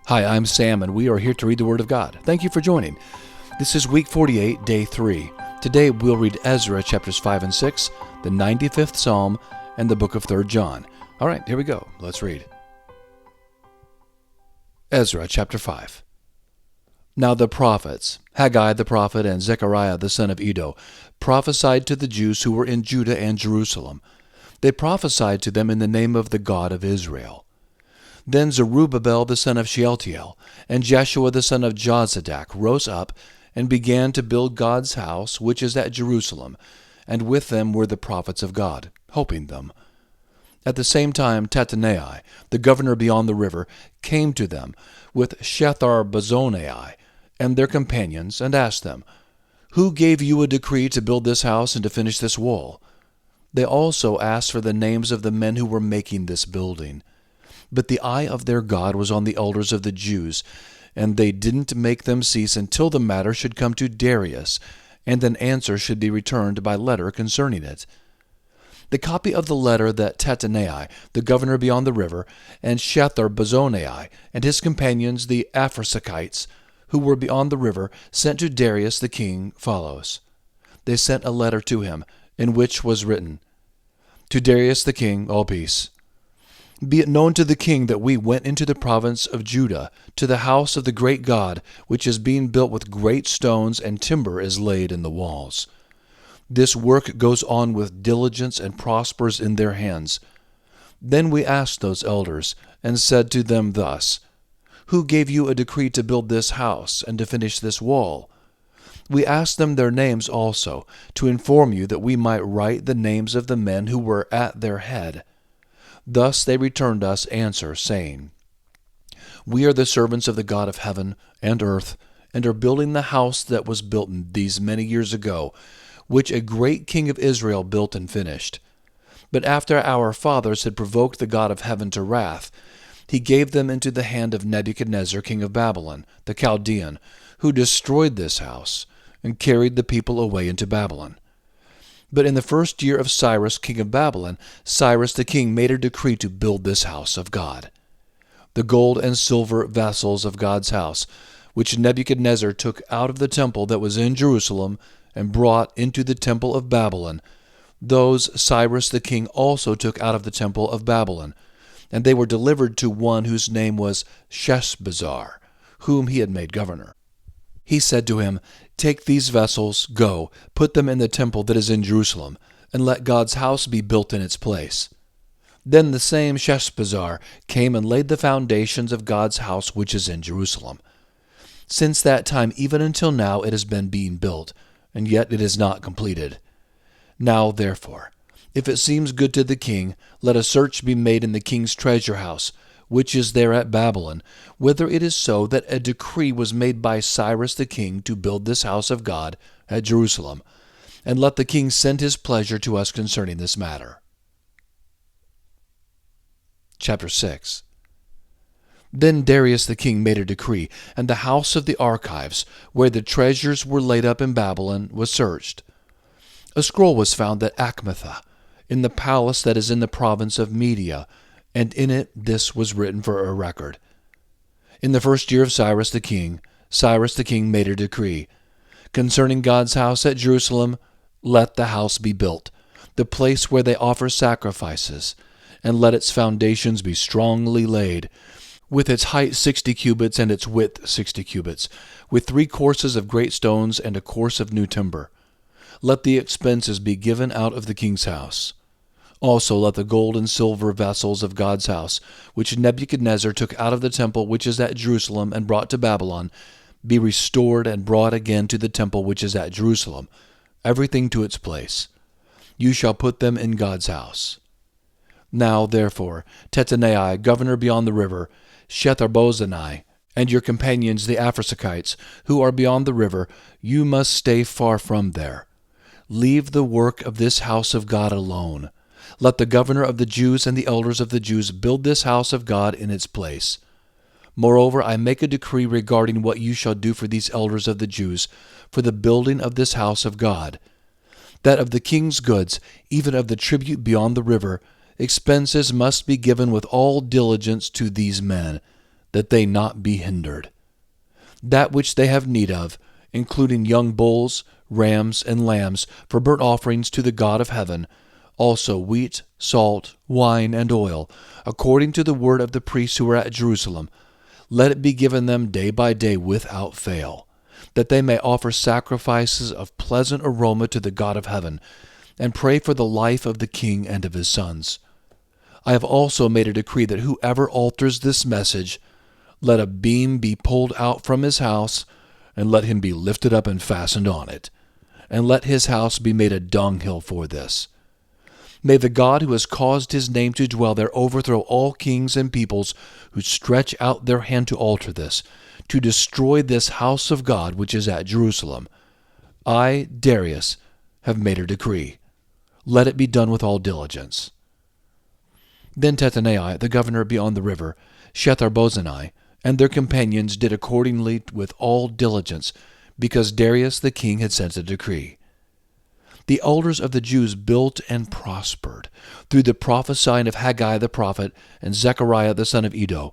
Hi, I'm Sam, and we are here to read the Word of God. Thank you for joining. This is week 48, day 3. Today we'll read Ezra chapters 5 and 6, the 95th Psalm, and the book of 3 John. All right, here we go. Let's read. Ezra chapter 5. Now the prophets, Haggai the prophet and Zechariah the son of Iddo, prophesied to the Jews who were in Judah and Jerusalem. They prophesied to them in the name of the God of Israel. Then Zerubbabel the son of Shealtiel and Jeshua the son of Jozadak rose up and began to build God's house, which is at Jerusalem, and with them were the prophets of God, helping them. At the same time Tattenai, the governor beyond the river, came to them with Shethar-Bozenai and their companions, and asked them, "Who gave you a decree to build this house and to finish this wall?" They also asked for the names of the men who were making this building. But the eye of their God was on the elders of the Jews, and they didn't make them cease until the matter should come to Darius, and an answer should be returned by letter concerning it. The copy of the letter that Tattenai, the governor beyond the river, and Shethar-Bozenai and his companions, the Aphrasikites, who were beyond the river, sent to Darius the king, follows. They sent a letter to him, in which was written, "To Darius the king, all peace. Be it known to the king that we went into the province of Judah, to the house of the great God, which is being built with great stones, and timber is laid in the walls. This work goes on with diligence and prospers in their hands." Then we asked those elders, and said to them thus, "Who gave you a decree to build this house, and to finish this wall?" We asked them their names also, to inform you that we might write the names of the men who were at their head. Thus they returned us answer, saying, "We are the servants of the God of heaven and earth, and are building the house that was built these many years ago, which a great king of Israel built and finished. But after our fathers had provoked the God of heaven to wrath, he gave them into the hand of Nebuchadnezzar king of Babylon, the Chaldean, who destroyed this house, and carried the people away into Babylon. But in the first year of Cyrus king of Babylon, Cyrus the king made a decree to build this house of God. The gold and silver vessels of God's house, which Nebuchadnezzar took out of the temple that was in Jerusalem and brought into the temple of Babylon, those Cyrus the king also took out of the temple of Babylon, and they were delivered to one whose name was Sheshbazzar, whom he had made governor. He said to him, "Take these vessels, go, put them in the temple that is in Jerusalem, and let God's house be built in its place." Then the same Sheshbazzar came and laid the foundations of God's house which is in Jerusalem. Since that time even until now it has been being built, and yet it is not completed. Now therefore, if it seems good to the king, let a search be made in the king's treasure house, which is there at Babylon, whether it is so that a decree was made by Cyrus the king to build this house of God at Jerusalem, and let the king send his pleasure to us concerning this matter. Chapter 6. Then Darius the king made a decree, and the house of the archives, where the treasures were laid up in Babylon, was searched. A scroll was found at Achmetha, in the palace that is in the province of Media, and in it this was written for a record. In the first year of Cyrus the king made a decree. Concerning God's house at Jerusalem, let the house be built, the place where they offer sacrifices, and let its foundations be strongly laid, with its height 60 cubits and its width 60 cubits, with 3 courses of great stones and a course of new timber. Let the expenses be given out of the king's house. Also let the gold and silver vessels of God's house, which Nebuchadnezzar took out of the temple which is at Jerusalem and brought to Babylon, be restored and brought again to the temple which is at Jerusalem, everything to its place. You shall put them in God's house. Now therefore, Tattenai, governor beyond the river, Shethar-Bozenai, and your companions the Aphrasikites, who are beyond the river, you must stay far from there. Leave the work of this house of God alone. Let the governor of the Jews and the elders of the Jews build this house of God in its place. Moreover, I make a decree regarding what you shall do for these elders of the Jews, for the building of this house of God, that of the king's goods, even of the tribute beyond the river, expenses must be given with all diligence to these men, that they not be hindered. That which they have need of, including young bulls, rams, and lambs, for burnt offerings to the God of heaven, also wheat, salt, wine, and oil, according to the word of the priests who are at Jerusalem, let it be given them day by day without fail, that they may offer sacrifices of pleasant aroma to the God of heaven, and pray for the life of the king and of his sons. I have also made a decree that whoever alters this message, let a beam be pulled out from his house, and let him be lifted up and fastened on it, and let his house be made a dunghill for this. May the God who has caused his name to dwell there overthrow all kings and peoples who stretch out their hand to alter this, to destroy this house of God which is at Jerusalem. I, Darius, have made a decree. Let it be done with all diligence. Then Tattenai, the governor beyond the river, Shethar-bozenai, and their companions did accordingly with all diligence, because Darius the king had sent a decree. The elders of the Jews built and prospered through the prophesying of Haggai the prophet and Zechariah the son of Iddo.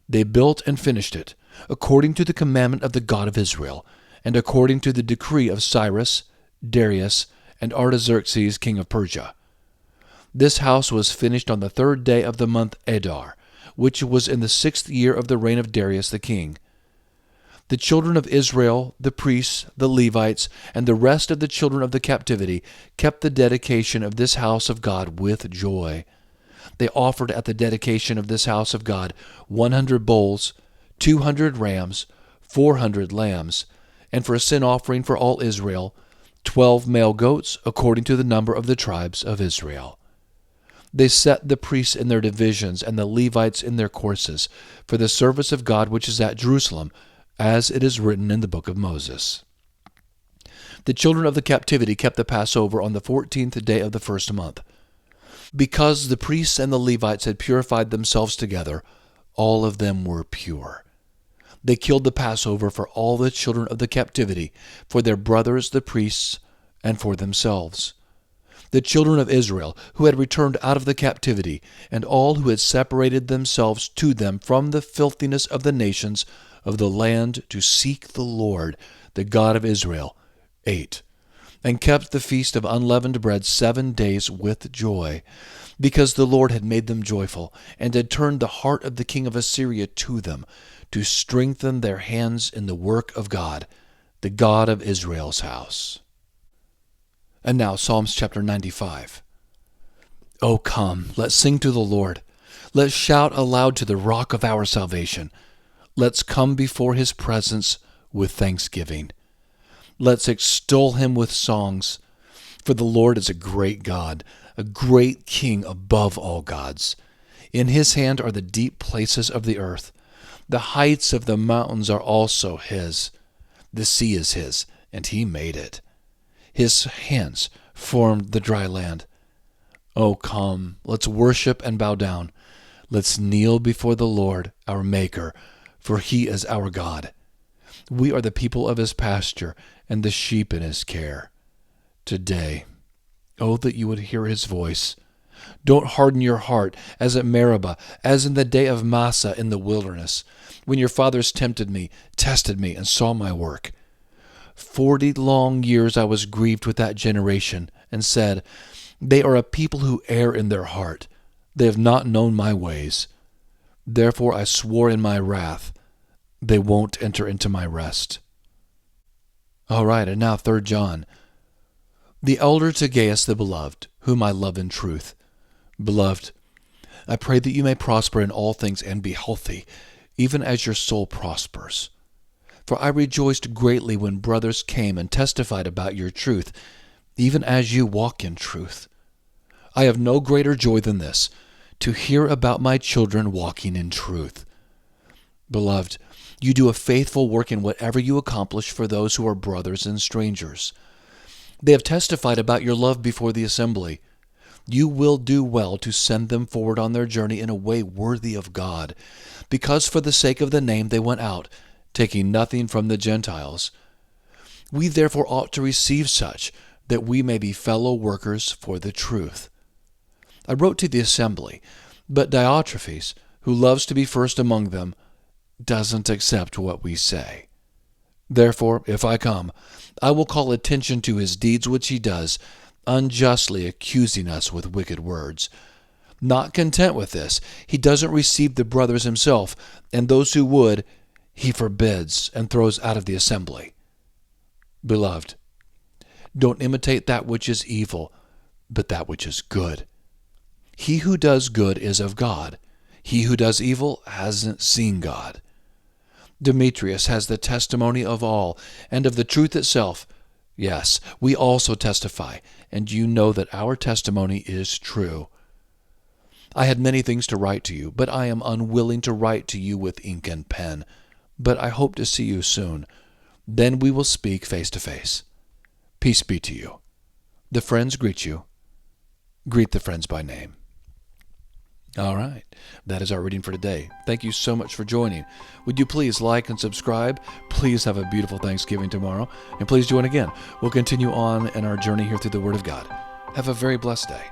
They built and finished it, according to the commandment of the God of Israel, and according to the decree of Cyrus, Darius, and Artaxerxes king of Persia. This house was finished on the 3rd day of the month Adar, which was in the 6th year of the reign of Darius the king. The children of Israel, the priests, the Levites, and the rest of the children of the captivity kept the dedication of this house of God with joy. They offered at the dedication of this house of God 100 bulls, 200 rams, 400 lambs, and for a sin offering for all Israel, 12 male goats according to the number of the tribes of Israel. They set the priests in their divisions and the Levites in their courses for the service of God which is at Jerusalem, as it is written in the book of Moses. The children of the captivity kept the Passover on the 14th day of the 1st month. Because the priests and the Levites had purified themselves together, all of them were pure. They killed the Passover for all the children of the captivity, for their brothers the priests, and for themselves. The children of Israel, who had returned out of the captivity, and all who had separated themselves to them from the filthiness of the nations of the land to seek the Lord, the God of Israel, ate, and kept the feast of unleavened bread 7 days with joy, because the Lord had made them joyful, and had turned the heart of the king of Assyria to them, to strengthen their hands in the work of God, the God of Israel's house. And now Psalms chapter 95. O come, let's sing to the Lord. Let's shout aloud to the rock of our salvation. Let's come before his presence with thanksgiving. Let's extol him with songs. For the Lord is a great God, a great King above all gods. In his hand are the deep places of the earth. The heights of the mountains are also his. The sea is his, and he made it. His hands formed the dry land. Oh, come, let's worship and bow down. Let's kneel before the Lord, our Maker, for he is our God. We are the people of his pasture and the sheep in his care. Today, oh, that you would hear his voice. Don't harden your heart as at Meribah, as in the day of Massah in the wilderness, when your fathers tempted me, tested me, and saw my work. 40 long years I was grieved with that generation, and said, they are a people who err in their heart. They have not known my ways. Therefore I swore in my wrath, they won't enter into my rest. All right, and now 3 John. The elder to Gaius the beloved, whom I love in truth. Beloved, I pray that you may prosper in all things and be healthy, even as your soul prospers. For I rejoiced greatly when brothers came and testified about your truth, even as you walk in truth. I have no greater joy than this, to hear about my children walking in truth. Beloved, you do a faithful work in whatever you accomplish for those who are brothers and strangers. They have testified about your love before the assembly. You will do well to send them forward on their journey in a way worthy of God, because for the sake of the name they went out, taking nothing from the Gentiles. We therefore ought to receive such, that we may be fellow workers for the truth. I wrote to the assembly, but Diotrephes, who loves to be first among them, doesn't accept what we say. Therefore, if I come, I will call attention to his deeds which he does, unjustly accusing us with wicked words. Not content with this, he doesn't receive the brothers himself, and those who would, he forbids and throws out of the assembly. Beloved, don't imitate that which is evil, but that which is good. He who does good is of God. He who does evil hasn't seen God. Demetrius has the testimony of all, and of the truth itself. Yes, we also testify, and you know that our testimony is true. I had many things to write to you, but I am unwilling to write to you with ink and pen. But I hope to see you soon. Then we will speak face to face. Peace be to you. The friends greet you. Greet the friends by name. All right, that is our reading for today. Thank you so much for joining. Would you please like and subscribe? Please have a beautiful Thanksgiving tomorrow, and please join again. We'll continue on in our journey here through the Word of God. Have a very blessed day.